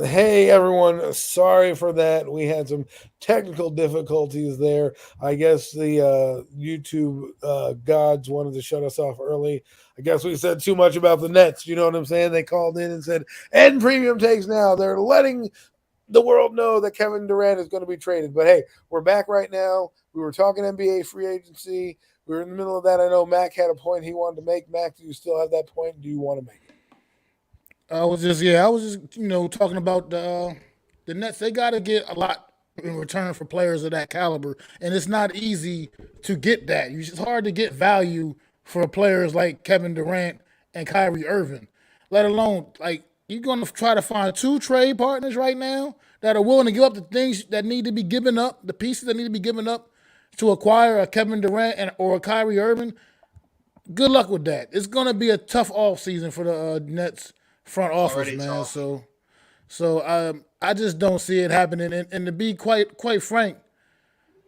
Hey everyone, sorry for that. We had some technical difficulties there. I guess the YouTube gods wanted to shut us off early. I guess we said too much about the Nets. You know what I'm saying? They called in and said, "End premium takes now." They're letting the world know that Kevin Durant is going to be traded. But hey, we're back right now. We were talking NBA free agency. We were in the middle of that. I know Mac had a point he wanted to make. Mac, do you still have that point? Do you want to make it? I was just talking about the Nets. They got to get a lot in return for players of that caliber, and it's not easy to get that. It's hard to get value for players like Kevin Durant and Kyrie Irving, let alone like you're going to try to find two trade partners right now that are willing to give up the things that need to be given up, the pieces that need to be given up to acquire a Kevin Durant or a Kyrie Irving. Good luck with that. It's going to be a tough off season for the Nets front It's office, already man. tough. So I just don't see it happening. And to be quite frank,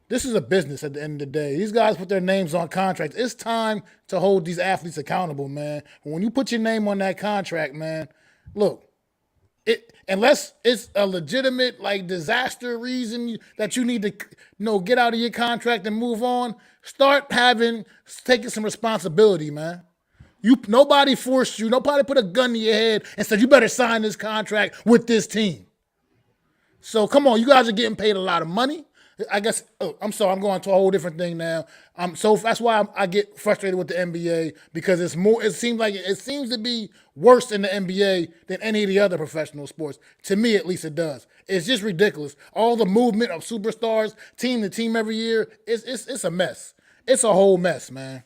this is a business at the end of the day. These guys put their names on contracts. It's time to hold these athletes accountable, man. When you put your name on that contract, man, look, unless it's a legitimate like disaster reason that you need to get out of your contract and move on, start taking some responsibility, man. Nobody forced you. Nobody put a gun to your head and said you better sign this contract with this team. So come on, you guys are getting paid a lot of money. I guess. Oh, I'm sorry. I'm going to a whole different thing now. So that's why I get frustrated with the NBA because it's more. It seems to be worse in the NBA than any of the other professional sports. To me, at least, it does. It's just ridiculous. All the movement of superstars, team to team every year. It's a mess. It's a whole mess, man.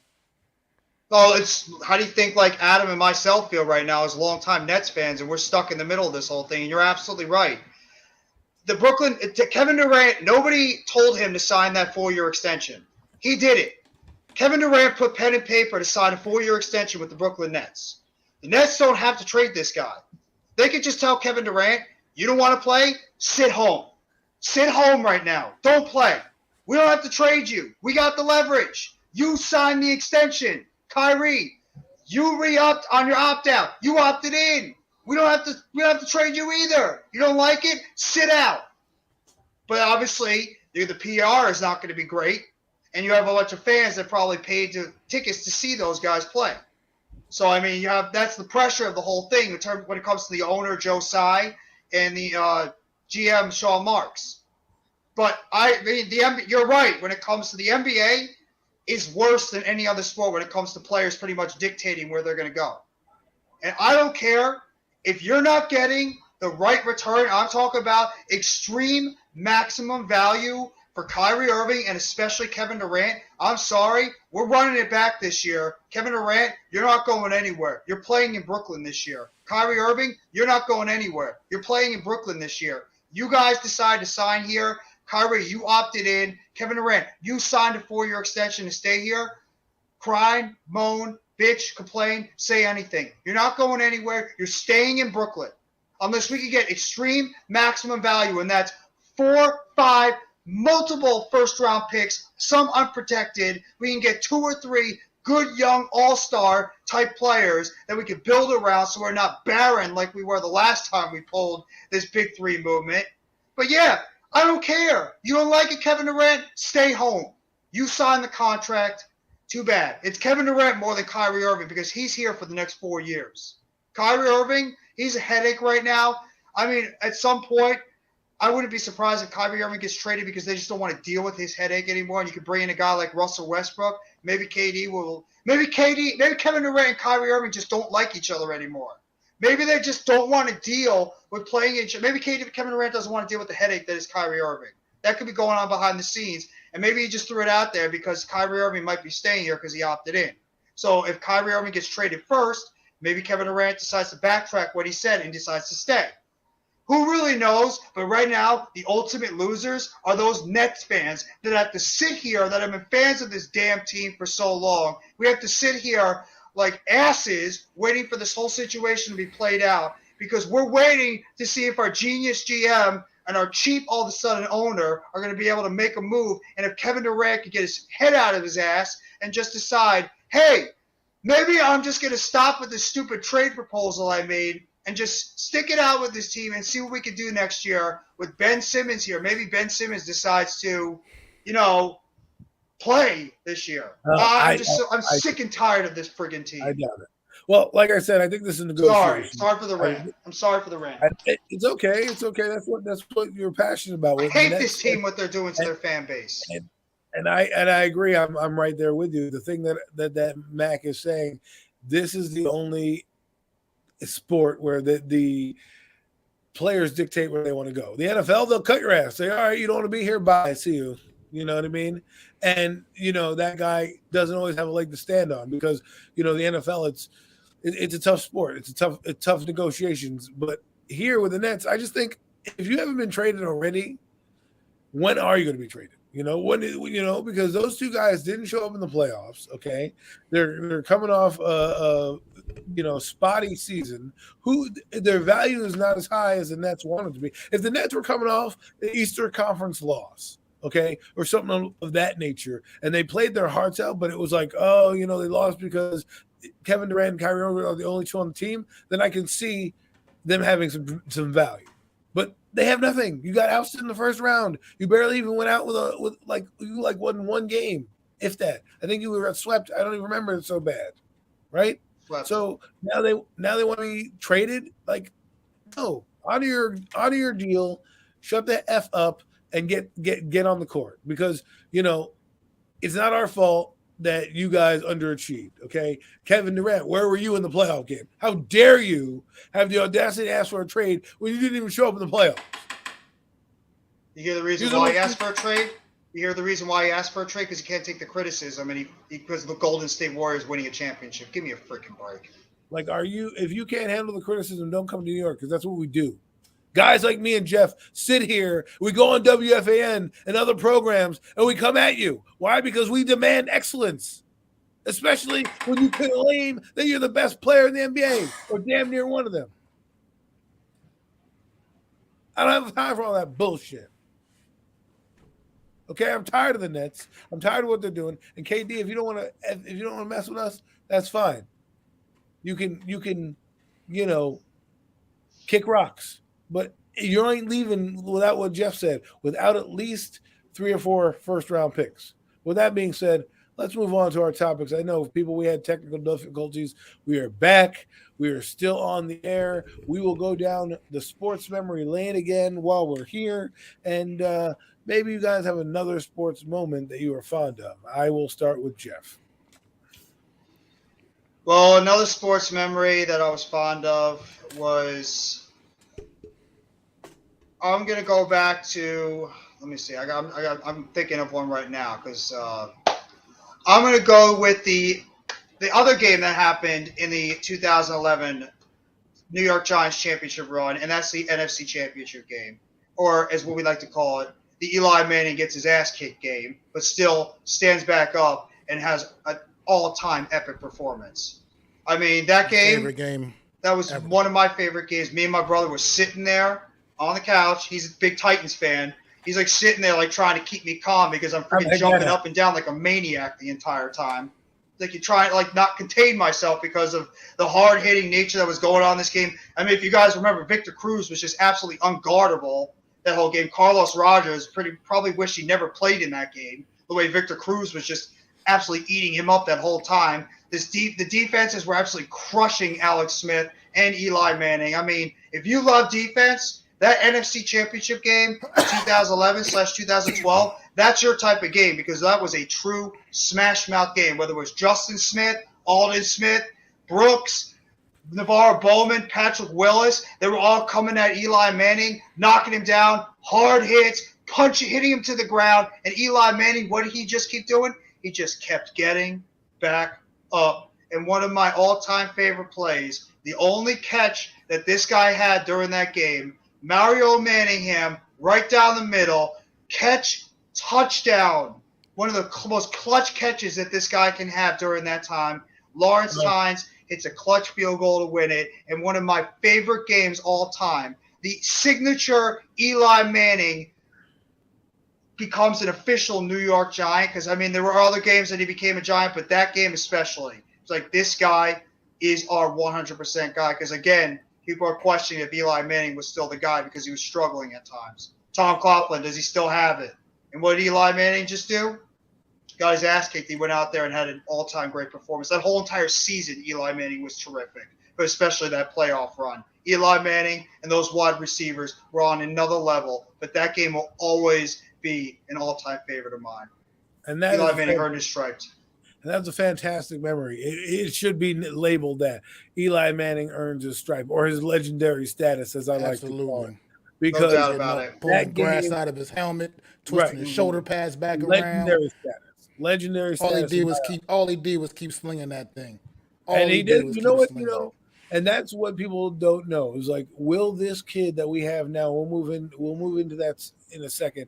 Well, it's how do you think like Adam and myself feel right now as longtime Nets fans, and we're stuck in the middle of this whole thing. And you're absolutely right. Kevin Durant, nobody told him to sign that 4-year extension. He did it. Kevin Durant put pen and paper to sign a 4-year extension with the Brooklyn Nets. The Nets don't have to trade this guy. They could just tell Kevin Durant, you don't want to play? Sit home. Sit home right now. Don't play. We don't have to trade you. We got the leverage. You signed the extension. Kyrie, you re-upped on your opt-out. You opted in. We don't have to trade you either. You don't like it? Sit out. But obviously, the PR is not going to be great, and you have a bunch of fans that probably paid tickets to see those guys play. So I mean, that's the pressure of the whole thing when it comes to the owner Joe Tsai and the GM Sean Marks. But I mean, you're right. When it comes to the NBA, is worse than any other sport when it comes to players pretty much dictating where they're going to go. And I don't care if you're not getting the right return. I'm talking about extreme maximum value for Kyrie Irving and especially Kevin Durant. I'm sorry. We're running it back this year. Kevin Durant, you're not going anywhere. You're playing in Brooklyn this year. Kyrie Irving, you're not going anywhere. You're playing in Brooklyn this year. You guys decide to sign here. Kyrie, you opted in. Kevin Durant, you signed a 4-year extension to stay here. Cry, moan, bitch, complain, say anything. You're not going anywhere. You're staying in Brooklyn. Unless we can get extreme maximum value, and that's 4, 5, multiple first-round picks, some unprotected. We can get 2 or 3 good young all-star type players that we can build around so we're not barren like we were the last time we pulled this big 3 movement. But yeah, I don't care. You don't like it, Kevin Durant? Stay home. You signed the contract. Too bad. It's Kevin Durant more than Kyrie Irving because he's here for the next 4 years. Kyrie Irving, he's a headache right now. I mean, at some point, I wouldn't be surprised if Kyrie Irving gets traded because they just don't want to deal with his headache anymore. And you could bring in a guy like Russell Westbrook. Maybe Kevin Durant and Kyrie Irving just don't like each other anymore. Maybe they just don't want to deal with playing each other. Maybe Kevin Durant doesn't want to deal with the headache that is Kyrie Irving. That could be going on behind the scenes. And maybe he just threw it out there because Kyrie Irving might be staying here because he opted in. So if Kyrie Irving gets traded first, maybe Kevin Durant decides to backtrack what he said and decides to stay. Who really knows? But right now, the ultimate losers are those Nets fans that have to sit here, that have been fans of this damn team for so long. We have to sit here like asses waiting for this whole situation to be played out because we're waiting to see if our genius GM and our cheap all of a sudden owner are going to be able to make a move. And if Kevin Durant can get his head out of his ass and just decide, hey, maybe I'm just going to stop with this stupid trade proposal I made and just stick it out with this team and see what we can do next year with Ben Simmons here. Maybe Ben Simmons decides to, play this year. I'm sick and tired of this friggin' team. I doubt it. Well, like I said, I think this is negotiation. Sorry for the rant. I'm sorry for the rant. It's okay. It's okay. That's what you're passionate about. I hate this team, what they're doing to their fan base. And I agree. I'm right there with you. The thing that Mac is saying, this is the only sport where the players dictate where they want to go. The NFL, they'll cut your ass. Say, all right, you don't want to be here. Bye. See you. You know what I mean? And that guy doesn't always have a leg to stand on because the NFL, it's a tough sport. It's tough negotiations. But here with the Nets, I just think if you haven't been traded already, when are you going to be traded? Because those two guys didn't show up in the playoffs. Okay, they're coming off spotty season. Their value is not as high as the Nets wanted to be. If the Nets were coming off the Eastern Conference loss, okay, or something of that nature, and they played their hearts out, but it was like, they lost because Kevin Durant and Kyrie Irving are the only two on the team, then I can see them having some value. But they have nothing. You got ousted in the first round. You barely even went out with won one game, if that. I think you were swept. I don't even remember it so bad, right? Swept. So now they want to be traded. Like, no, out of your deal. Shut the F up and get on the court because it's not our fault that you guys underachieved. Okay, Kevin Durant, where were you in the playoff game? How dare you have the audacity to ask for a trade when you didn't even show up in the playoffs? You hear the reason why he asked for a trade? You hear the reason why he asked for a trade? Because he can't take the criticism, and because the Golden State Warriors winning a championship. Give me a freaking break. Like, if you can't handle the criticism, don't come to New York because that's what we do. Guys like me and Jeff sit here, we go on WFAN and other programs, and we come at you. Why? Because we demand excellence, especially when you claim that you're the best player in the NBA or damn near one of them. I don't have time for all that bullshit. Okay, I'm tired of the Nets. I'm tired of what they're doing. And KD, if you don't want to mess with us, that's fine. You can, kick rocks. But you ain't leaving without what Jeff said, without at least 3 or 4 first-round picks. With that being said, let's move on to our topics. I know, people, we had technical difficulties. We are back. We are still on the air. We will go down the sports memory lane again while we're here. And maybe you guys have another sports moment that you are fond of. I will start with Jeff. Well, another sports memory that I was fond of was... I'm gonna go back to. Let me see. I'm thinking of one right now because I'm gonna go with the other game that happened in the 2011 New York Giants championship run, and that's the NFC Championship game, or as what we like to call it, the Eli Manning gets his ass kicked game, but still stands back up and has an all-time epic performance. I mean, that game. That was ever. One of my favorite games. Me and my brother were sitting there on the couch. He's a big Titans fan. He's like sitting there like trying to keep me calm because I'm freaking jumping up and down like a maniac the entire time. Like you're trying to like not contain myself because of the hard-hitting nature that was going on in this game. I mean, if you guys remember, Victor Cruz was just absolutely unguardable that whole game. Carlos Rogers probably wished he never played in that game. The way Victor Cruz was just absolutely eating him up that whole time. The defenses were absolutely crushing Alex Smith and Eli Manning. I mean, if you love defense, that NFC Championship game, 2011/2012, that's your type of game because that was a true smash-mouth game, whether it was Justin Smith, Aldon Smith, Brooks, NaVorro Bowman, Patrick Willis. They were all coming at Eli Manning, knocking him down, hard hits, hitting him to the ground. And Eli Manning, what did he just keep doing? He just kept getting back up. And one of my all-time favorite plays, the only catch that this guy had during that game, Mario Manningham, right down the middle, catch, touchdown. One of the most clutch catches that this guy can have during that time. Lawrence Hines hits a clutch field goal to win it, and one of my favorite games all time. The signature Eli Manning becomes an official New York Giant because, I mean, there were other games that he became a Giant, but that game especially. It's like this guy is our 100% guy because, again, people are questioning if Eli Manning was still the guy because he was struggling at times. Tom Coughlin, does he still have it? And what did Eli Manning just do? Got his ass kicked. He went out there and had an all-time great performance. That whole entire season, Eli Manning was terrific, but especially that playoff run. Eli Manning and those wide receivers were on another level, but that game will always be an all-time favorite of mine. And that Eli Manning earned his stripes. And that's a fantastic memory. It should be labeled that Eli Manning earns his stripe or his legendary status, as I like to call it. Because no doubt about it. Pulling grass out of his helmet, twisting his shoulder pads back legendary around. Status. Legendary all status. All he did was keep slinging that thing. And he did. You know what? You know, and that's what people don't know. Is like, will this kid that we have now? We'll move into that in a second.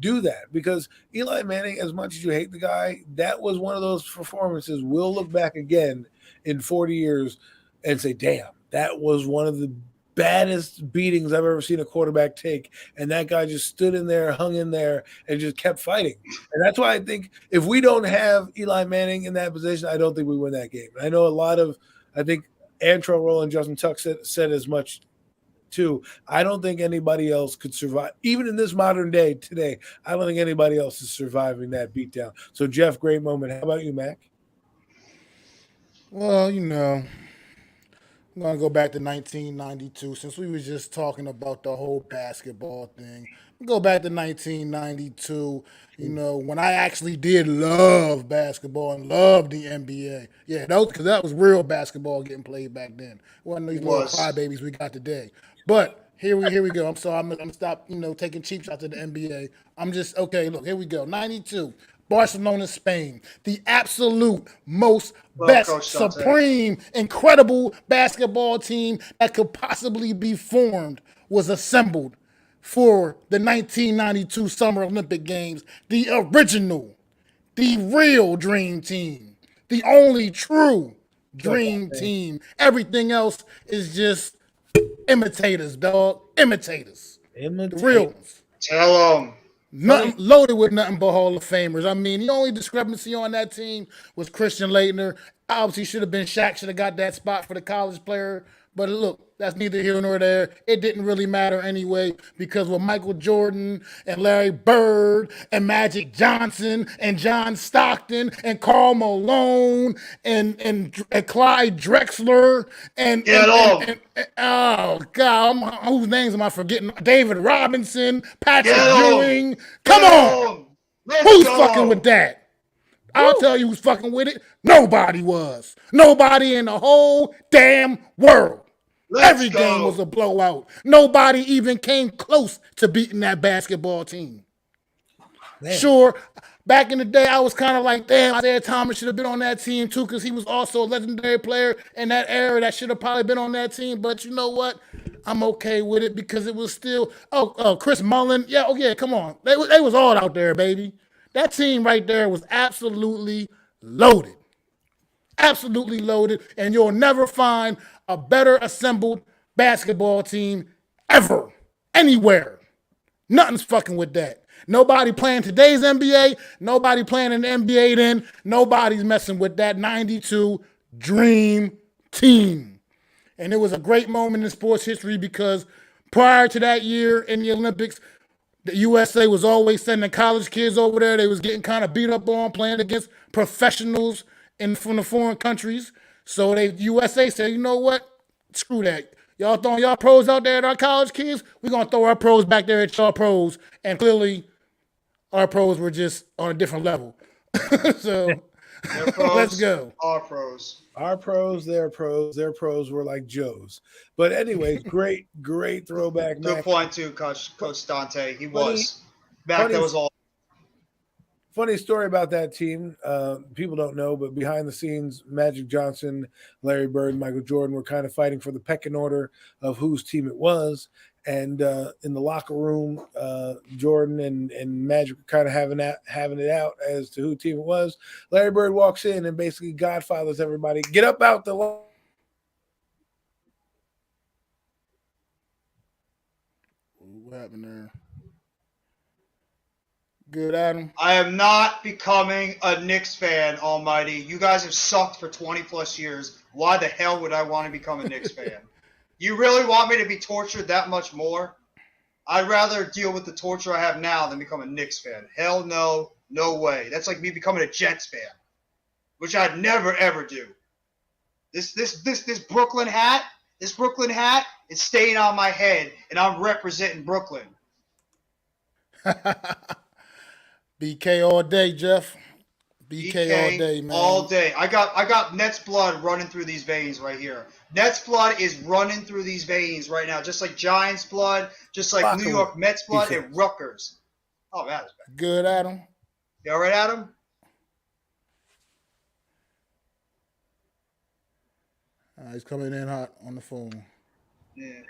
Do that, because Eli Manning, as much as you hate the guy, that was one of those performances we'll look back again in 40 years and say, damn, that was one of the baddest beatings I've ever seen a quarterback take. And that guy just stood in there, hung in there, and just kept fighting. And that's why I think if we don't have Eli Manning in that position, I don't think we win that game. I know I think Antro Roll and Justin Tuck said as much too. I don't think anybody else could survive, even in this modern day today. I don't think anybody else is surviving that beatdown. So, Jeff, great moment. How about you, Mac? Well, you know, I'm going to go back to 1992 since we were just talking about the whole basketball thing. Go back to 1992, you know, when I actually did love basketball and love the NBA. Yeah, because that was real basketball getting played back then. It wasn't these little crybabies we got today. But here we go. I'm sorry. I'm going to stop, taking cheap shots at the NBA. Okay, look, here we go. 92. Barcelona, Spain. The absolute most best, supreme, incredible basketball team that could possibly be formed was assembled for the 1992 Summer Olympic Games. The original, the real dream team. The only true dream team. Everything else is just imitators, dog. Imitators. The real ones. Tell them. Nothing loaded with nothing but Hall of Famers. I mean, the only discrepancy on that team was Christian Laettner. Obviously, should have been Shaq. Should have got that spot for the college player. But look, that's neither here nor there. It didn't really matter anyway, because with Michael Jordan and Larry Bird and Magic Johnson and John Stockton and Karl Malone and Clyde Drexler and oh God, whose names am I forgetting? David Robinson, Patrick Ewing. Come on, who's fucking with that? I'll tell you who's fucking with it. Nobody was. Nobody in the whole damn world. Every game was a blowout. Nobody even came close to beating that basketball team. Man. Sure, back in the day, I was kind of like, damn, Isaiah Thomas should have been on that team too, because he was also a legendary player in that era that should have probably been on that team. But you know what? I'm okay with it because it was still, Chris Mullin. Yeah, come on. They was all out there, baby. That team right there was absolutely loaded. Absolutely loaded. And you'll never find a better assembled basketball team ever, anywhere. Nothing's fucking with that. Nobody playing today's NBA. Nobody playing in the NBA then. Nobody's messing with that 92 Dream Team. And it was a great moment in sports history because prior to that year in the Olympics, the USA was always sending college kids over there. They was getting kind of beat up on playing against professionals from the foreign countries. So the USA said, you know what? Screw that. Y'all throwing y'all pros out there at our college kids? We're going to throw our pros back there at y'all pros. And clearly, our pros were just on a different level. So pros, let's go. Our pros. Our pros, their pros. Their pros were like Joe's. But anyways, great throwback. Good point too, Coach Dante. He was. Back that was all. Funny story about that team. People don't know, but behind the scenes, Magic Johnson, Larry Bird, and Michael Jordan were kind of fighting for the pecking order of whose team it was. And in the locker room, Jordan and Magic were kind of having it out as to who team it was. Larry Bird walks in and basically godfathers everybody. Get up out the line. What happened there? Good, Adam. I am not becoming a Knicks fan, almighty. You guys have sucked for 20 plus years. Why the hell would I want to become a Knicks fan? You really want me to be tortured that much more? I'd rather deal with the torture I have now than become a Knicks fan. Hell no, no way. That's like me becoming a Jets fan, which I'd never ever do. This Brooklyn hat is staying on my head, and I'm representing Brooklyn. BK all day, Jeff. BK all day, man. All day. I got Nets blood running through these veins right here. Nets blood is running through these veins right now, just like Giants blood, just like New York Mets blood and Rutgers. Oh, man. Good, Adam. You all right, Adam? He's coming in hot on the phone. Yeah.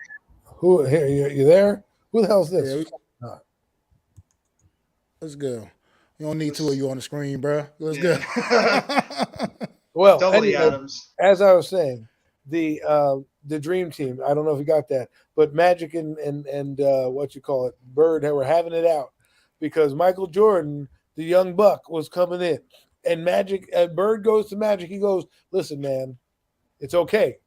Who here? You there? Who the hell's this? Yeah, let's go. You don't need two of you on the screen, bro. Let's go. Well, Double Adams. As I was saying, the dream team. I don't know if you got that, but Magic and what you call it, Bird, were having it out because Michael Jordan, the young buck, was coming in, and Magic. Bird goes to Magic. He goes, "Listen, man, it's okay.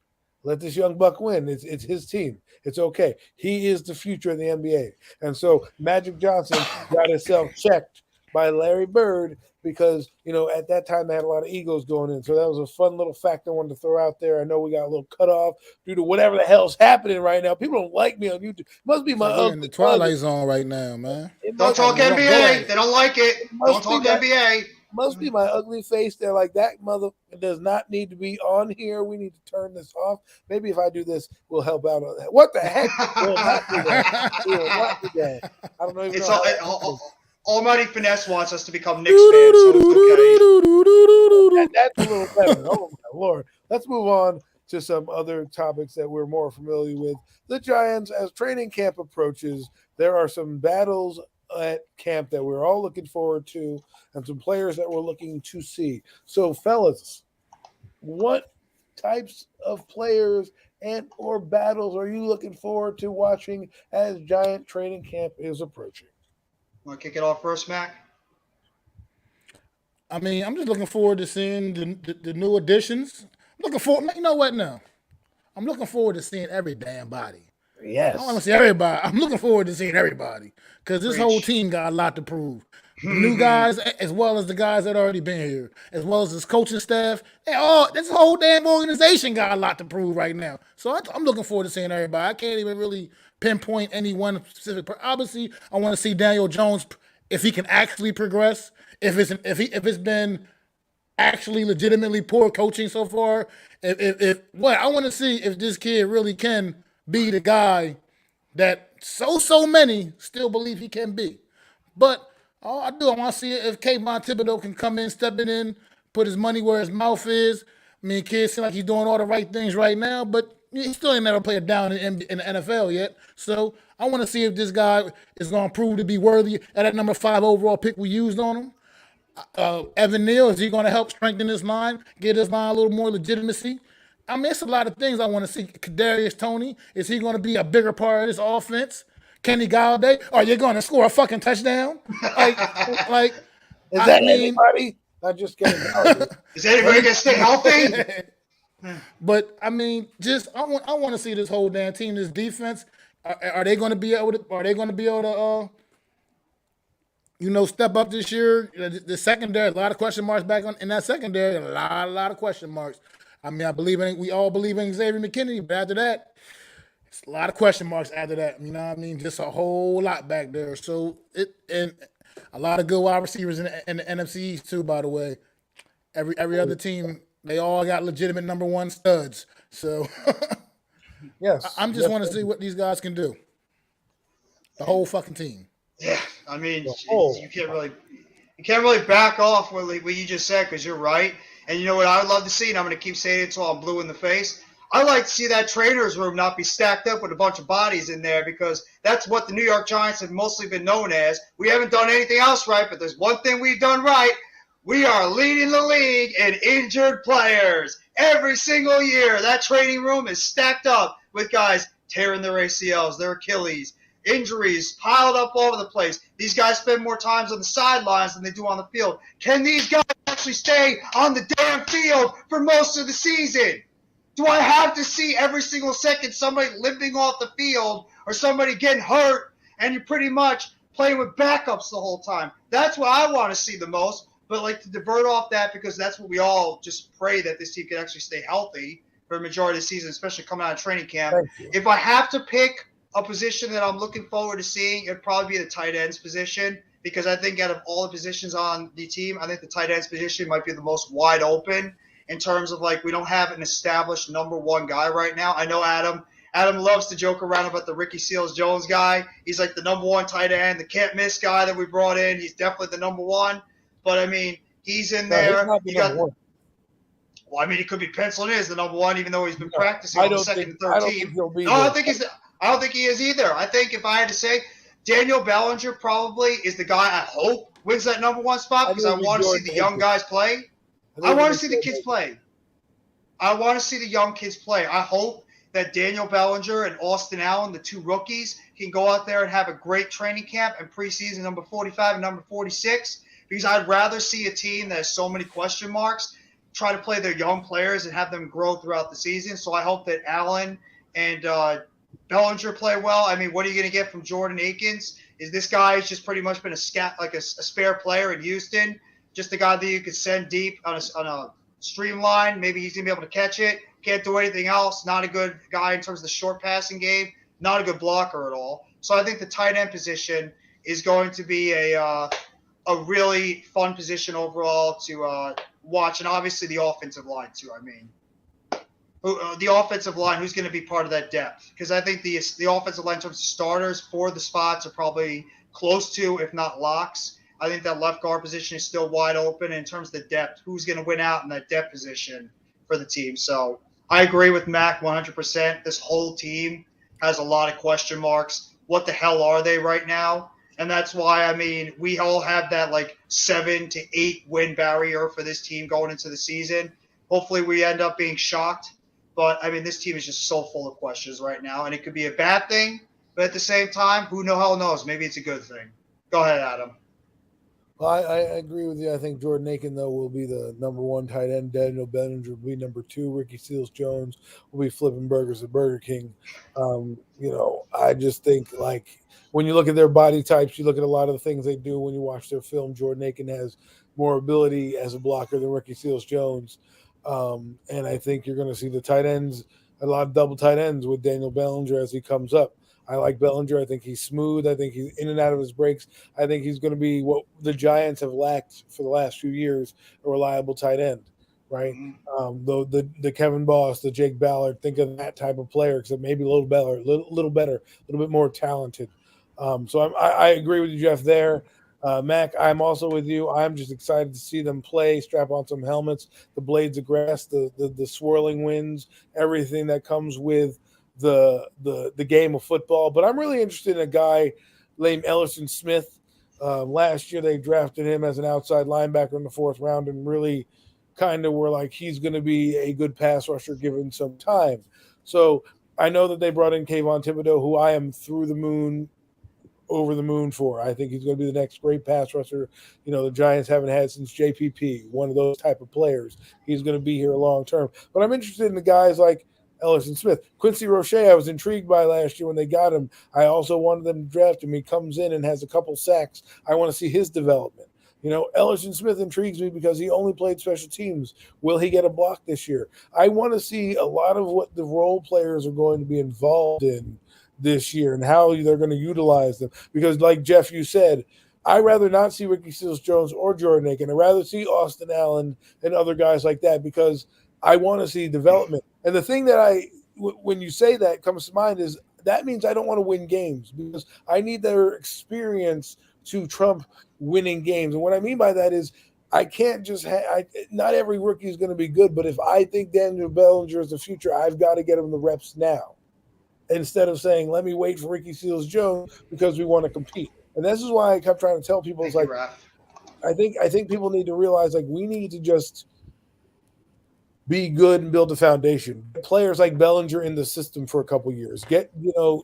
Let this young buck win. It's his team. It's okay. He is the future of the NBA." And so Magic Johnson got himself checked by Larry Bird because, at that time they had a lot of egos going in. So that was a fun little fact I wanted to throw out there. I know we got a little cut off due to whatever the hell's happening right now. People don't like me on YouTube. Must be my we're in the Twilight Zone right now, man. Don't talk NBA. They don't like it. Don't talk NBA. Must be my ugly face. They're like, that mother does not need to be on here. We need to turn this off. Maybe if I do this, we'll help out on that. What the heck? We'll not do that. I don't know even know. Almighty Finesse wants us to become Knicks fans, so it's okay. That's a little better. Oh, my Lord. Let's move on to some other topics that we're more familiar with. The Giants, as training camp approaches, there are some battles at camp that we're all looking forward to and some players that we're looking to see. So, fellas, what types of players and or battles are you looking forward to watching as Giant training camp is approaching? Want to kick it off first, Mac? I mean, I'm just looking forward to seeing the new additions. I'm looking forward. You know what? Now, I'm looking forward to seeing every damn body. Yes, I want to see everybody. I'm looking forward to seeing everybody because this whole team got a lot to prove. The new guys, as well as the guys that already been here, as well as this coaching staff, this whole damn organization got a lot to prove right now. So I'm looking forward to seeing everybody. I can't even really pinpoint any one specific. Obviously, I want to see Daniel Jones if he can actually progress. If it's been actually legitimately poor coaching so far. I want to see if this kid really can be the guy that so many still believe he can be. But I want to see if Kayvon Thibodeau can come in, stepping in, put his money where his mouth is. I mean, kid seems like he's doing all the right things right now, but he still ain't never played down in the NFL yet. So I want to see if this guy is going to prove to be worthy of that number 5 overall pick we used on him. Evan Neal, is he going to help strengthen this line, get this line a little more legitimacy? I mean, it's a lot of things I want to see. Kadarius Toney, is he going to be a bigger part of this offense? Kenny Galladay, are you going to score a fucking touchdown? Like, is that anybody? I'm just kidding. Is anybody going to stay healthy? But I mean, I want to see this whole damn team, this defense. Are they going to be able to? Step up this year. The secondary, a lot of question marks back in that secondary. A lot of question marks. I mean, we all believe in Xavier McKinney, but after that, it's a lot of question marks after that. You know what I mean? Just a whole lot back there. So and a lot of good wide receivers in the NFC East too, by the way. Every other team, they all got legitimate number 1 studs. So yes, I'm just want to see what these guys can do. The whole fucking team. Yeah, I mean, you can't really back off what you just said because you're right. And you know what I would love to see, and I'm going to keep saying it until I'm blue in the face. I like to see that trainers room not be stacked up with a bunch of bodies in there because that's what the New York Giants have mostly been known as. We haven't done anything else right, but there's one thing we've done right. We are leading the league in injured players. Every single year, that training room is stacked up with guys tearing their ACLs, their Achilles, injuries piled up all over the place. These guys spend more times on the sidelines than they do on the field. Can these guys actually stay on the damn field for most of the season? Do I have to see every single second somebody limping off the field or somebody getting hurt and you're pretty much playing with backups the whole time? That's what I want to see the most. But like to divert off that, because that's what we all just pray that this team can actually stay healthy for a majority of the season, especially coming out of training camp. If I have to pick a position that I'm looking forward to seeing, it'd probably be the tight ends position, because I think out of all the positions on the team, I think the tight ends position might be the most wide open in terms of like we don't have an established number one guy right now. I know Adam loves to joke around about the Ricky Seals-Jones guy. He's like the number one tight end, the can't miss guy that we brought in. He's definitely the number one. But I mean, he's in there. Well, I mean, he could be penciling in as the number one, even though he's been practicing on the second and third team. I don't think he is either. I think if I had to say, Daniel Bellinger probably is the guy I hope wins that number one spot, because I want to see the young guys play. I want to see the kids play. I want to see the young kids play. I hope that Daniel Bellinger and Austin Allen, the two rookies, can go out there and have a great training camp and preseason number 45 and number 46, because I'd rather see a team that has so many question marks try to play their young players and have them grow throughout the season. So I hope that Allen and Bellinger play well. I mean, what are you going to get from Jordan Akins? Is this guy has just pretty much been a spare player in Houston, just a guy that you could send deep on a streamline. Maybe he's going to be able to catch it. Can't do anything else. Not a good guy in terms of the short passing game. Not a good blocker at all. So I think the tight end position is going to be a really fun position overall to watch, and obviously the offensive line too. I mean, the offensive line, who's going to be part of that depth? Because I think the offensive line in terms of starters for the spots are probably close to, if not locks. I think that left guard position is still wide open. In terms of the depth, who's going to win out in that depth position for the team? So I agree with Mac 100%. This whole team has a lot of question marks. What the hell are they right now? And that's why, I mean, we all have that like 7 to 8 win barrier for this team going into the season. Hopefully we end up being shocked. But, I mean, this team is just so full of questions right now. And it could be a bad thing. But at the same time, who the hell knows? Maybe it's a good thing. Go ahead, Adam. Well, I agree with you. I think Jordan Aiken, though, will be the number one tight end. Daniel Bellinger will be number 2. Ricky Seals-Jones will be flipping burgers at Burger King. I just think, like, when you look at their body types, you look at a lot of the things they do when you watch their film. Jordan Aiken has more ability as a blocker than Ricky Seals-Jones. And I think you're going to see the tight ends, a lot of double tight ends with Daniel Bellinger as he comes up. I like Bellinger. I think he's smooth. I think he's in and out of his breaks. I think he's going to be what the Giants have lacked for the last few years, a reliable tight end, right? The Kevin Boss, the Jake Ballard, think of that type of player, except maybe a little better, a little bit more talented. So I agree with you, Jeff, there. Mac, I'm also with you. I'm just excited to see them play, strap on some helmets, the blades of grass, the swirling winds, everything that comes with the game of football. But I'm really interested in a guy named Ellison Smith. Last year they drafted him as an outside linebacker in the 4th round and really kind of were like, he's going to be a good pass rusher given some time. So I know that they brought in Kayvon Thibodeau, who I am over the moon for. I think he's going to be the next great pass rusher, the Giants haven't had since JPP, one of those type of players. He's going to be here long term. But I'm interested in the guys like Ellison Smith. Quincy Roche, I was intrigued by last year when they got him. I also wanted them to draft him. He comes in and has a couple sacks. I want to see his development. Ellison Smith intrigues me because he only played special teams. Will he get a block this year? I want to see a lot of what the role players are going to be involved in this year and how they're going to utilize them. Because like Jeff, you said, I'd rather not see Ricky Seals-Jones or Jordan Aiken. I'd rather see Austin Allen and other guys like that because I want to see development. And the thing that when you say that comes to mind is that means I don't want to win games because I need their experience to trump winning games. And what I mean by that is I can't just not every rookie is going to be good, but if I think Daniel Bellinger is the future, I've got to get him the reps now instead of saying, let me wait for Ricky Seals-Jones because we want to compete. And this is why I kept trying to tell people, it's like, I think people need to realize, like, we need to just be good and build a foundation. Players like Bellinger in the system for a couple years. Get, Kayvon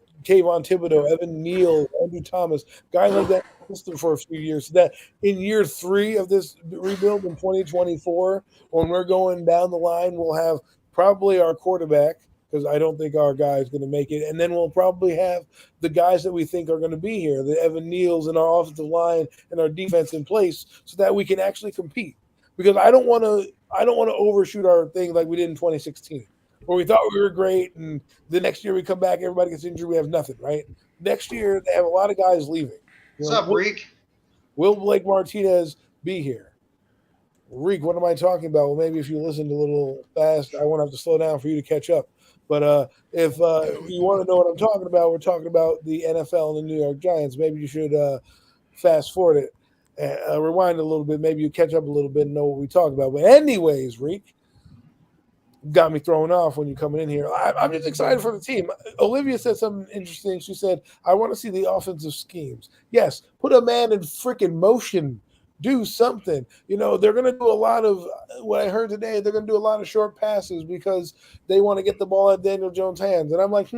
Thibodeau, Evan Neal, Andrew Thomas, guys like that in the system for a few years. So that in year 3 of this rebuild in 2024, when we're going down the line, we'll have probably our quarterback, because I don't think our guy is going to make it. And then we'll probably have the guys that we think are going to be here, the Evan Neals and our offensive line and our defense in place, so that we can actually compete. Because I don't want to overshoot our thing like we did in 2016, where we thought we were great, and the next year we come back, everybody gets injured, we have nothing, right? Next year they have a lot of guys leaving. What's up, Reek? Will Blake Martinez be here? Reek, what am I talking about? Well, maybe if you listened a little fast, I won't have to slow down for you to catch up. But if you want to know what I'm talking about, we're talking about the NFL and the New York Giants. Maybe you should fast forward it, rewind a little bit. Maybe you catch up a little bit and know what we talk about. But anyways, Reek, got me thrown off when you're coming in here. I'm just excited for the team. Olivia said something interesting. She said, I want to see the offensive schemes. Yes, put a man in freaking motion. Do something. They're going to do a lot of what I heard today. They're going to do a lot of short passes because they want to get the ball at Daniel Jones' hands. And I'm like,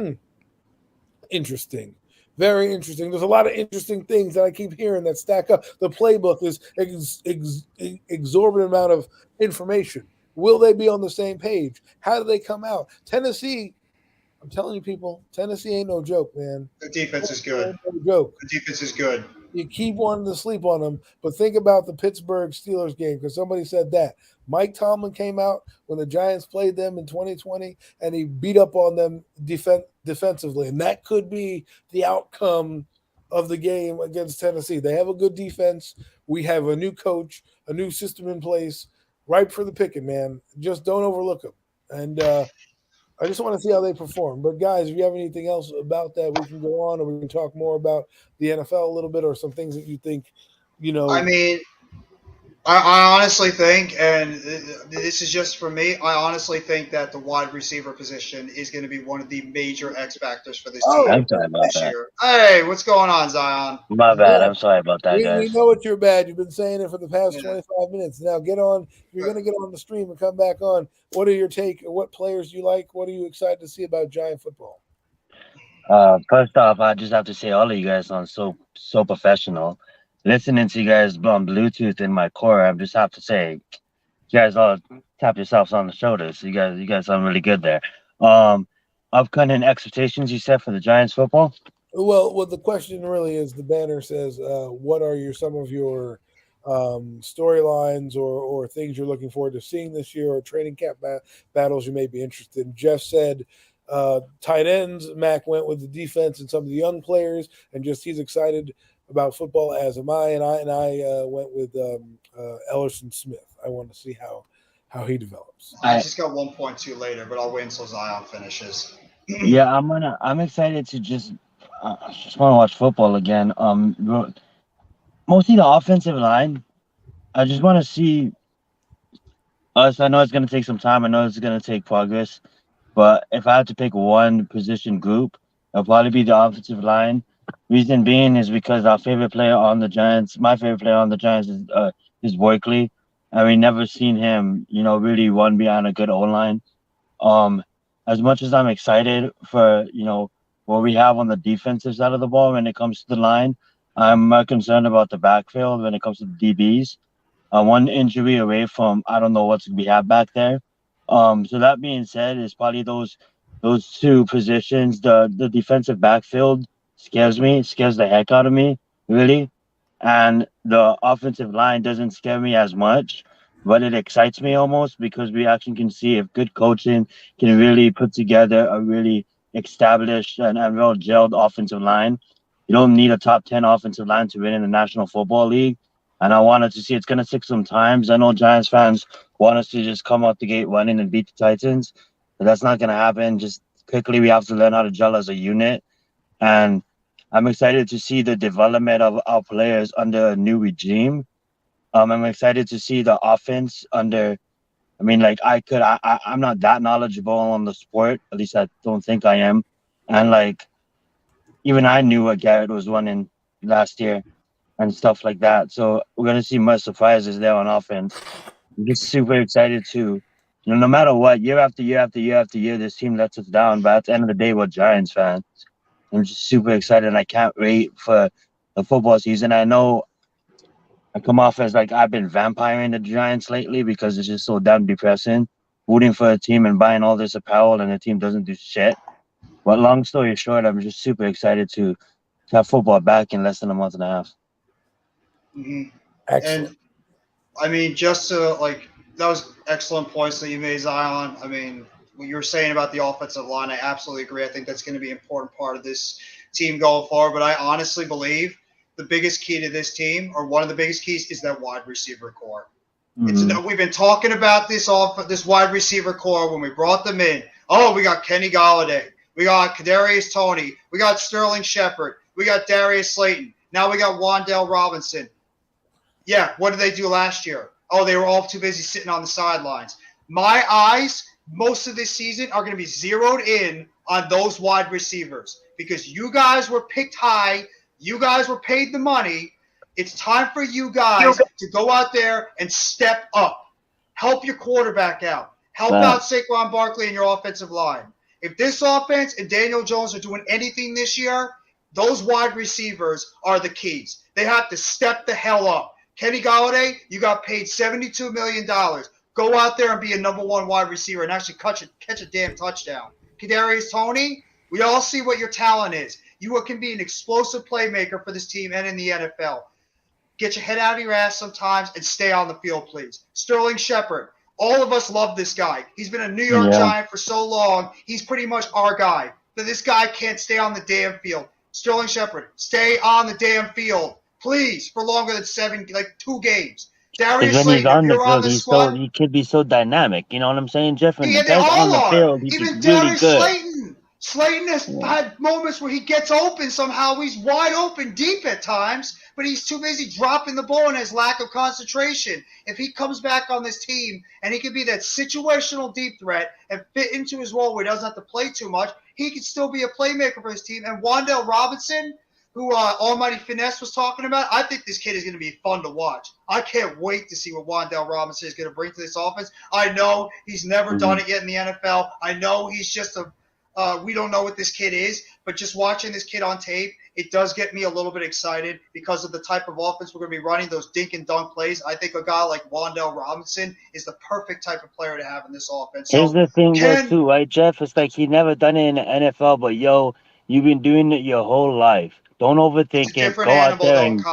interesting. Very interesting. There's a lot of interesting things that I keep hearing that stack up. The playbook is exorbitant amount of information. Will they be on the same page? How do they come out? Tennessee, I'm telling you people, Tennessee ain't no joke, man. The defense is good. No joke. The defense is good. You keep wanting to sleep on them, but think about the Pittsburgh Steelers game, because somebody said that. Mike Tomlin came out when the Giants played them in 2020, and he beat up on them defensively, and that could be the outcome of the game against Tennessee. They have a good defense. We have a new coach, a new system in place, ripe for the picking, man. Just don't overlook them. And I just want to see how they perform. But, guys, if you have anything else about that, we can go on, or we can talk more about the NFL a little bit, or some things that you think, I mean, I honestly think, and this is just for me, I honestly think that the wide receiver position is going to be one of the major X factors for this team I'm sorry about this that. year. Hey, what's going on, Zion? My bad. I'm sorry about that, we guys. know what you're bad. You've been saying it for the past Yeah. 25 minutes. Now get on. You're going to get on the stream and come back on. What are your take? What players do you like? What are you excited to see about Giant football? First off, I just have to say all of you guys sound so professional. Listening to you guys on Bluetooth in my car, I just have to say, you guys all tap yourselves on the shoulders. You guys sound really good there. Upcoming expectations you set for the Giants football? Well, the question really is, the banner says, what are some of your storylines or things you're looking forward to seeing this year, or training camp battles you may be interested in? Jeff said tight ends. Mac went with the defense and some of the young players, and just he's excited about football, as am I. And I went with Ellerson Smith. I want to see how he develops. I just got 1.2 later, but I'll wait until Zion finishes. Yeah, I'm excited to just want to watch football again. Mostly the offensive line. I just want to see us. I know it's going to take some time. I know it's going to take progress. But if I had to pick one position group, it'll probably be the offensive line. Reason being is because our favorite player on the Giants, my favorite player on the Giants is Barkley. And we never seen him, really run behind a good O-line. As much as I'm excited for, what we have on the defensive side of the ball when it comes to the line, I'm more concerned about the backfield when it comes to the DBs. One injury away from, I don't know what we have back there. So that being said, it's probably those two positions. The defensive backfield scares the heck out of me, really. And the offensive line doesn't scare me as much, but it excites me almost, because we actually can see if good coaching can really put together a really established and well gelled offensive line. You don't need a top 10 offensive line to win in the National Football League. And I wanted to see, it's going to take some time. I know Giants fans want us to just come out the gate running and beat the Titans, but that's not going to happen. Just quickly, we have to learn how to gel as a unit. And I'm excited to see the development of our players under a new regime. I'm excited to see the offense under, I'm not that knowledgeable on the sport. At least I don't think I am. And even I knew what Garrett was running last year and stuff like that. So we're going to see much surprises there on offense. I'm just super excited to, no matter what, year after year after year after year, this team lets us down. But at the end of the day, we're Giants fans. I'm just super excited, and I can't wait for the football season. I know I come off as I've been vampiring the Giants lately because it's just so damn depressing. rooting for a team and buying all this apparel and the team doesn't do shit. But long story short, I'm just super excited to have football back in less than a month and a half. Mm-hmm. Excellent. And I mean, just to that was excellent points that you made, Zion. I mean, what you were saying about the offensive line, I absolutely agree. I think that's going to be an important part of this team going forward. But I honestly believe the biggest key to this team, or one of the biggest keys, is that wide receiver core. We've been talking about this wide receiver core when we brought them in. Oh, we got Kenny Golladay, we got Kadarius Toney, we got Sterling Shepard, we got Darius Slayton. Now we got Wandel Robinson. Yeah, what did they do last year? Oh, they were all too busy sitting on the sidelines. My eyes, most of this season, are going to be zeroed in on those wide receivers because you guys were picked high. You guys were paid the money. It's time for you guys to go out there and step up. Help your quarterback out. Help out Saquon Barkley and your offensive line. If this offense and Daniel Jones are doing anything this year, those wide receivers are the keys. They have to step the hell up. Kenny Golladay, you got paid $72 million. Go out there and be a number one wide receiver and actually catch a damn touchdown. Kadarius Toney, we all see what your talent is. You can be an explosive playmaker for this team and in the NFL. Get your head out of your ass sometimes and stay on the field, please. Sterling Shepard, all of us love this guy. He's been a New York Giant for so long. He's pretty much our guy. But this guy can't stay on the damn field. Sterling Shepard, stay on the damn field. Please, for longer than 2 games. Darius Slayton, if you're on the squad, he could be so dynamic. You know what I'm saying, Jeff? And they guys all on the are. field, he's Even really Darius good. Slayton. Slayton has had moments where he gets open somehow. He's wide open deep at times, but he's too busy dropping the ball and has lack of concentration. If he comes back on this team and he can be that situational deep threat and fit into his role where he doesn't have to play too much, he can still be a playmaker for his team. And Wandel Robinson, who Almighty Finesse was talking about, I think this kid is going to be fun to watch. I can't wait to see what Wandel Robinson is going to bring to this offense. I know he's never done it yet in the NFL. I know he's just we don't know what this kid is, but just watching this kid on tape, it does get me a little bit excited because of the type of offense we're going to be running, those dink and dunk plays. I think a guy like Wandel Robinson is the perfect type of player to have in this offense. Here's the thing, though, too, right, Jeff? It's like he never done it in the NFL, but, you've been doing it your whole life. Don't overthink it. Go out there and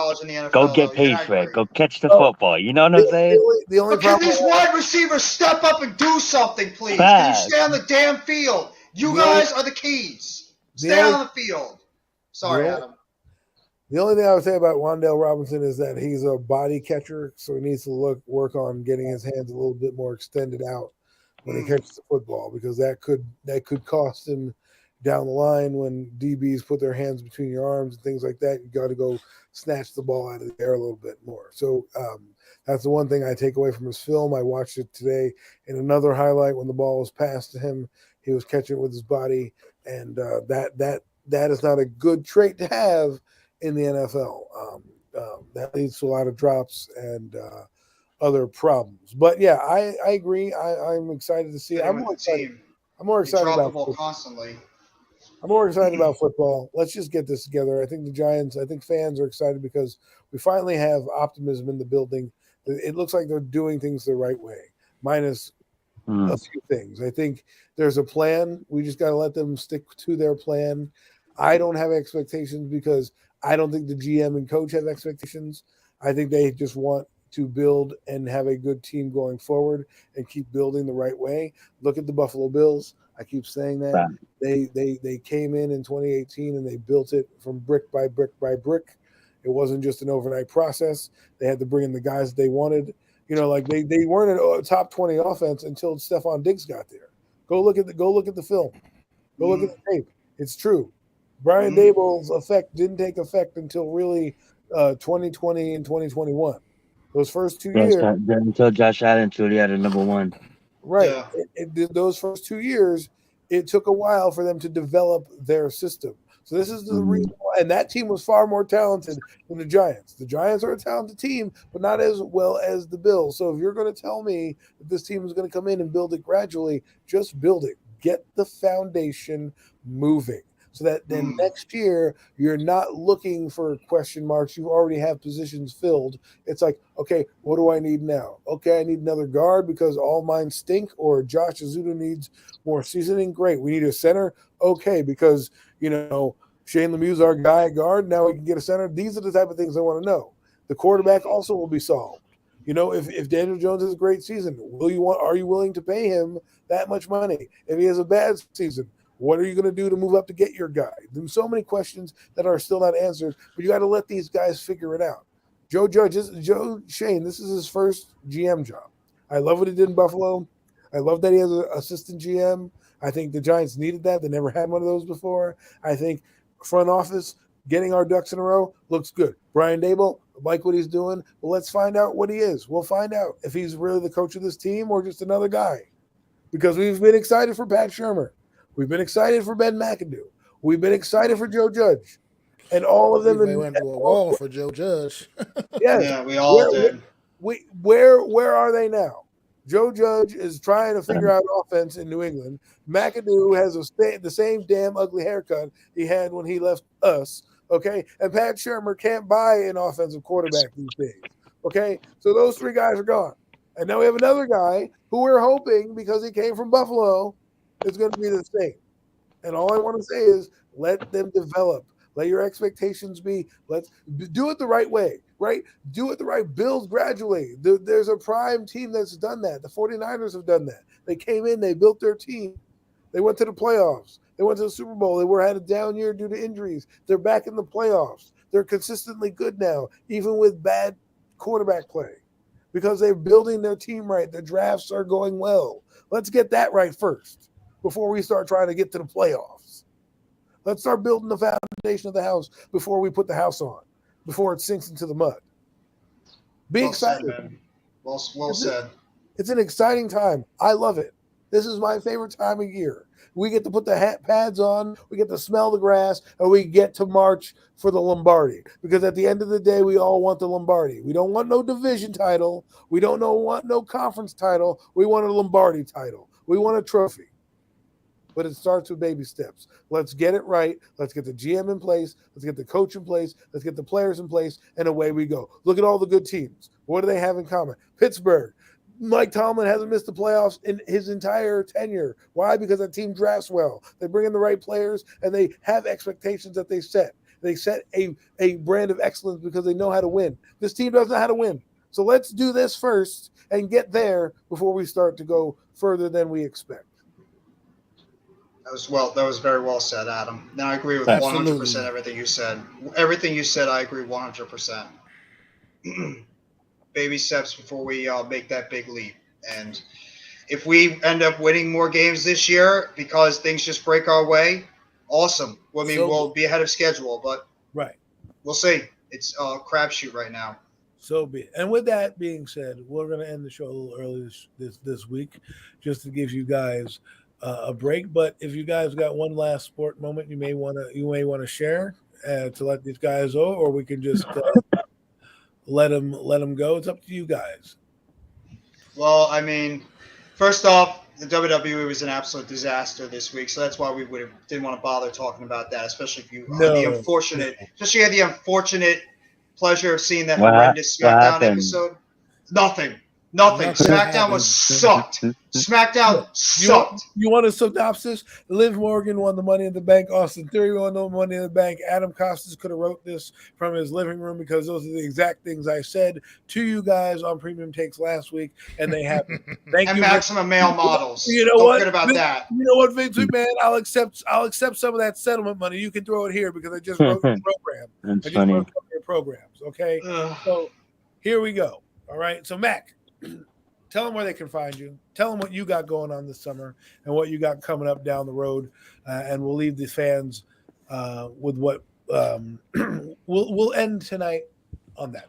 go get paid for it. Go catch the football. You know what I'm saying? The only but can these wide receivers step up and do something, please? Can you stay on the damn field? You guys are the keys. Stay on the field. Sorry, Adam. The only thing I would say about Wandel Robinson is that he's a body catcher, so he needs to work on getting his hands a little bit more extended out when he catches the football, because that could cost him down the line when DBs put their hands between your arms and things like that. You got to go snatch the ball out of the air a little bit more. So that's the one thing I take away from his film. I watched it today in another highlight when the ball was passed to him. He was catching it with his body, and that is not a good trait to have in the NFL. That leads to a lot of drops and other problems. But yeah, I agree. I'm excited to see it. I'm more excited about football. Constantly. I'm more excited about football. Let's just get this together. I think fans are excited because we finally have optimism in the building. It looks like they're doing things the right way, minus a few things. I think there's a plan. We just got to let them stick to their plan. I don't have expectations because I don't think the GM and coach have expectations. I think they just want to build and have a good team going forward and keep building the right way. Look at the Buffalo Bills. I keep saying that. They came in 2018 and they built it from brick by brick by brick. It wasn't just an overnight process. They had to bring in the guys they wanted. They weren't a top 20 offense until Stephon Diggs got there. Go look at the film. Go look at the tape. It's true. Brian Daboll's effect didn't take effect until really 2020 and 2021. Those first 2 years. Until Josh Allen truly had a number one. Right. Yeah. Those first 2 years, it took a while for them to develop their system. So this is the reason why. And that team was far more talented than the Giants. The Giants are a talented team, but not as well as the Bills. So if you're going to tell me that this team is going to come in and build it gradually, just build it. Get the foundation moving. so that then next year you're not looking for question marks. You already have positions filled. It's like, okay, what do I need now? Okay, I need another guard because all mine stink, or Josh Azuda needs more seasoning. Great. We need a center. Okay, because Shane Lemieux's our guy at guard. Now we can get a center. These are the type of things I want to know. The quarterback also will be solved. If Daniel Jones has a great season, are you willing to pay him that much money? If he has a bad season, what are you going to do to move up to get your guy? There's so many questions that are still not answered, but you got to let these guys figure it out. Joe Shane, this is his first GM job. I love what he did in Buffalo. I love that he has an assistant GM. I think the Giants needed that. They never had one of those before. I think front office, getting our ducks in a row, looks good. Brian Daboll, like what he's doing. Well, let's find out what he is. We'll find out if he's really the coach of this team or just another guy. Because we've been excited for Pat Shurmur. We've been excited for Ben McAdoo. We've been excited for Joe Judge. And all of them. They went to a wall for Joe Judge. Yes. Yeah, we all did. Where are they now? Joe Judge is trying to figure out offense in New England. McAdoo has the same damn ugly haircut he had when he left us. Okay, and Pat Shurmur can't buy an offensive quarterback these days. Okay, so those three guys are gone, and now we have another guy who we're hoping, because he came from Buffalo, is going to be the same. And all I want to say is, let them develop. Let your expectations be. Let's do it the right way, right? Do it the right. Build gradually. There's a prime team that's done that. The 49ers have done that. They came in, they built their team. They went to the playoffs. They went to the Super Bowl. They had a down year due to injuries. They're back in the playoffs. They're consistently good now, even with bad quarterback play, because they're building their team right. Their drafts are going well. Let's get that right first before we start trying to get to the playoffs. Let's start building the foundation of the house before we put the house on, before it sinks into the mud. Be excited. Said, man. Well said. It's an exciting time. I love it. This is my favorite time of year. We get to put the pads on, we get to smell the grass, and we get to march for the Lombardi. Because at the end of the day, we all want the Lombardi. We don't want no division title. We don't want no conference title. We want a Lombardi title. We want a trophy. But it starts with baby steps. Let's get it right. Let's get the GM in place. Let's get the coach in place. Let's get the players in place, and away we go. Look at all the good teams. What do they have in common? Pittsburgh. Mike Tomlin hasn't missed the playoffs in his entire tenure. Why? Because that team drafts well. They bring in the right players, and they have expectations that they set. They set a brand of excellence because they know how to win. This team doesn't know how to win. So let's do this first and get there before we start to go further than we expect. That was very well said, Adam. Now I agree with 100% everything you said. Everything you said, I agree 100%. Baby steps before we make that big leap. And if we end up winning more games this year because things just break our way, awesome. I mean, we'll be ahead of schedule, but right, we'll see. It's a crapshoot right now. So be it. And with that being said, we're going to end the show a little early this week, just to give you guys a break. But if you guys got one last sport moment, you may want to share to let these guys go, or we can just let them go. It's up to you guys. Well, I mean, first off, the WWE was an absolute disaster this week, so that's why we didn't want to bother talking about that, especially if you had the unfortunate pleasure of seeing that horrendous SmackDown episode. Nothing. SmackDown was sucked. SmackDown sucked. You want a synopsis? Liv Morgan won the Money in the Bank. Austin Theory won the Money in the Bank. Adam Costas could have wrote this from his living room, because those are the exact things I said to you guys on Premium Takes last week, and they happened. Thank you. And maximum male models. You know Don't what? forget about that. You know what, Vince McMahon? I'll accept some of that settlement money. You can throw it here, because I just wrote the program. That's funny. Wrote your programs. Okay, so here we go. All right, so Mac, tell them where they can find you. Tell them what you got going on this summer and what you got coming up down the road, and we'll leave the fans with what we'll end tonight on that.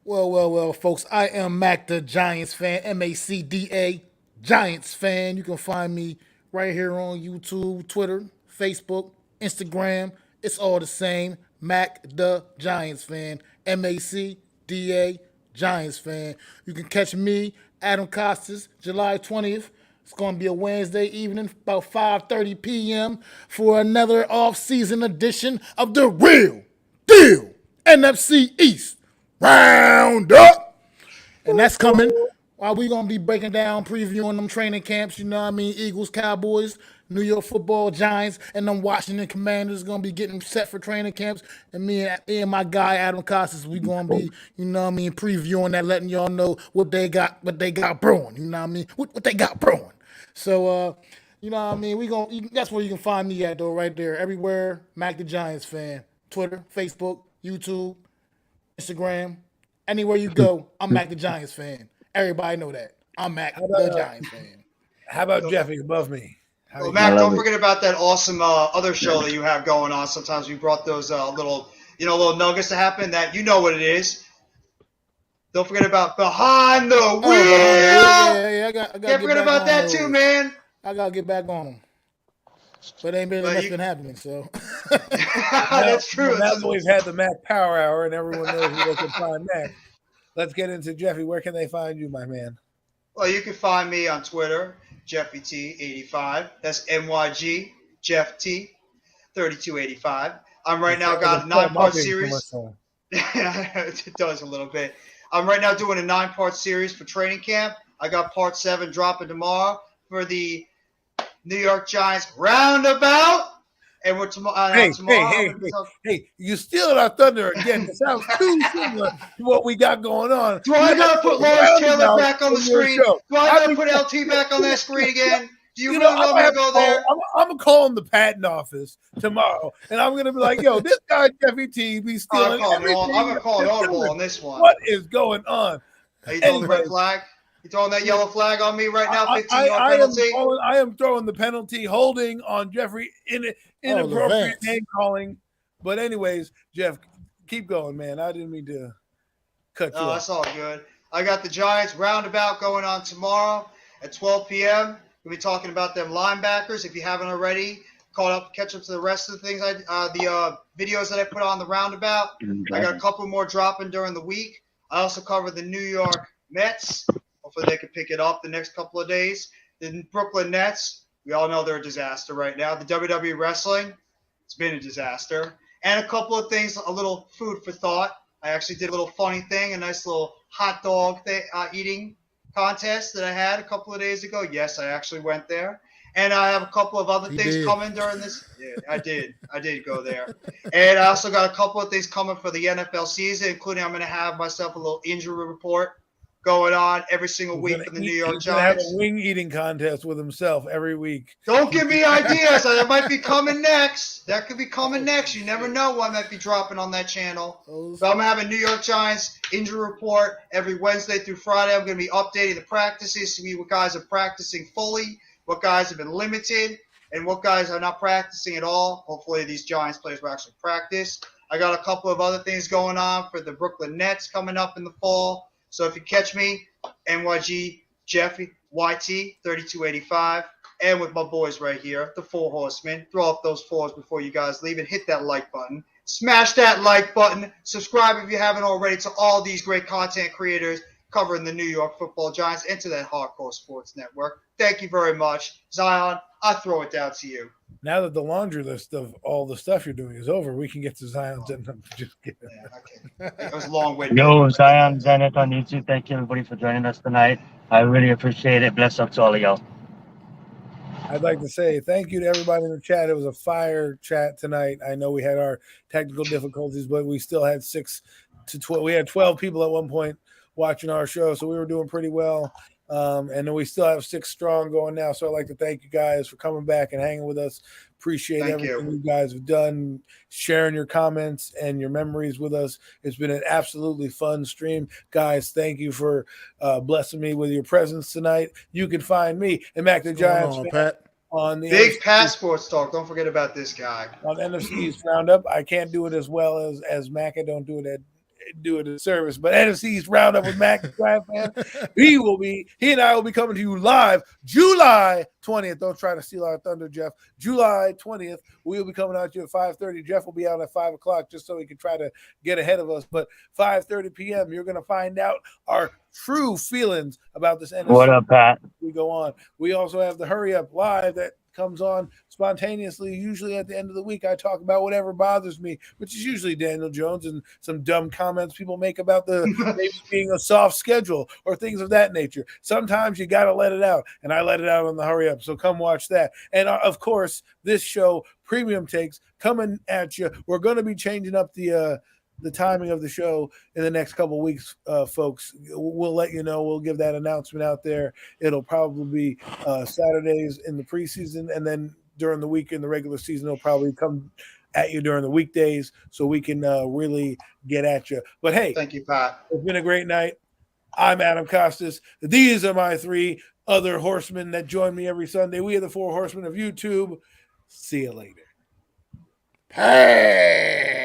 Well, folks, I am Mac the Giants fan, MACDA, Giants fan. You can find me right here on YouTube, Twitter, Facebook, Instagram. It's all the same. Mac the Giants fan, MACDA, Giants fan. You can catch me, Adam Costas, July 20th, It's going to be a Wednesday evening, about 5:30 p.m. for another off-season edition of the Real Deal NFC East Roundup. And that's coming while we going to be breaking down, previewing them training camps, you know what I mean? Eagles, Cowboys, New York Football Giants, and them Washington Commanders going to be getting set for training camps. And me and my guy, Adam Costas, we going to be, you know what I mean, previewing that, letting y'all know what they got brewing, you know what I mean? What they got brewing. So, you know what I mean? That's where you can find me at, though, right there. Everywhere, Mac the Giants fan. Twitter, Facebook, YouTube, Instagram. Anywhere you go, I'm Mac the Giants fan. Everybody know that. I'm Mac the Giants fan. How about Jeffy above me? Well, Mac, don't forget about that awesome other show that you have going on. Sometimes we brought those little nuggets to happen that you know what it is. Don't forget about Behind the Wheel. Yeah, I got Can't forget about that too, man. I got to get back on them. But ain't been nothing happening, so. That's true. Now that we've had the Mac Power Hour and everyone knows where they can find Mac, let's get into Jeffy. Where can they find you, my man? Well, you can find me on Twitter, JeffyT85. That's MYG, Jeff T, 3285. I'm right now got a 9-part series. It does a little bit. I'm right now doing a 9-part series for training camp. I got part 7 dropping tomorrow for the New York Giants roundabout. And we're tomorrow. Hey, you stealing our thunder again. It sounds too similar to what we got going on. Do I gotta put Lawrence Taylor back on the screen? Do I gotta put LT back on that screen again? Do you really want me to go there? I'm gonna call in the patent office tomorrow, and I'm gonna be like, "Yo, this guy Jeffy T be stealing everything." I'm gonna call an audible on this one. What is going on? Are you throwing the red flag? You throwing that yellow flag on me right now? 15-yard penalty. I am throwing the penalty, holding on Jeffrey inappropriate name calling. But anyways, Jeff, keep going, man. I didn't mean to cut you off. That's all good. I got the Giants roundabout going on tomorrow at 12 p.m. We'll be talking about them linebackers. If you haven't already, catch up to the rest of the things the videos that I put on the roundabout. I got a couple more dropping during the week. I also cover the New York Mets. Hopefully they can pick it up the next couple of days. The Brooklyn Nets, we all know they're a disaster right now. The WWE Wrestling, it's been a disaster. And a couple of things, a little food for thought. I actually did a little funny thing, a nice little hot dog eating contest that I had a couple of days ago. Yes, I actually went there. And I have a couple of other things coming during this. Yeah, I did go there. And I also got a couple of things coming for the NFL season, including I'm going to have myself a little injury report going on every single week for the New York Giants. Have a wing eating contest with himself every week. Don't give me ideas. That might be coming next. That could be coming next. You never know what might be dropping on that channel. So I'm going to have a New York Giants injury report every Wednesday through Friday. I'm going to be updating the practices to see what guys are practicing fully, what guys have been limited, and what guys are not practicing at all. Hopefully these Giants players will actually practice. I got a couple of other things going on for the Brooklyn Nets coming up in the fall. So if you catch me, NYG Jeffy YT 3285, and with my boys right here, the Four Horsemen, throw up those fours before you guys leave and hit that like button. Smash that like button. Subscribe if you haven't already to all these great content creators covering the New York Football Giants and to that Hardcore Sports Network. Thank you very much. Zion, I throw it down to you. Now that the laundry list of all the stuff you're doing is over, we can get to Zion's. Just kidding. Yeah, okay. It was long-winded. Yo, Zion Zenith on YouTube. Thank you, everybody, for joining us tonight. I really appreciate it. Bless up to all of y'all. I'd like to say thank you to everybody in the chat. It was a fire chat tonight. I know we had our technical difficulties, but we still had 6 to 12. We had 12 people at one point watching our show, so we were doing pretty well. And then we still have 6 strong going now. So I'd like to thank you guys for coming back and hanging with us. Appreciate everything you guys have done, sharing your comments and your memories with us. It's been an absolutely fun stream. Guys, thank you for blessing me with your presence tonight. You can find me and Mac the Giants on the Big Passports Talk. Don't forget about this guy. On NFC East Roundup. I can't do it as well as Mac. I don't do it do a disservice. But NFC East Roundup with Mac Man, he and I will be coming to you live July 20th. Don't try to steal our thunder, Jeff. July 20th, we will be coming out to you at 5:30. Jeff will be out at 5 o'clock just so he can try to get ahead of us. But 5:30 p.m., you're going to find out our true feelings about this NFC. What up, Pat? We go on. We also have the Hurry Up Live that comes on spontaneously. Usually at the end of the week, I talk about whatever bothers me, which is usually Daniel Jones and some dumb comments people make about the maybe being a soft schedule or things of that nature. Sometimes you got to let it out, and I let it out on the Hurry Up. So come watch that. And of course, this show, Premium Takes, coming at you. We're going to be changing up the timing of the show in the next couple of weeks, folks. We'll let you know. We'll give that announcement out there. It'll probably be Saturdays in the preseason, and then during the week in the regular season, it'll probably come at you during the weekdays so we can really get at you. But hey, thank you, Pat. It's been a great night. I'm Adam Costas. These are my three other horsemen that join me every Sunday. We are the four horsemen of YouTube. See you later. Hey!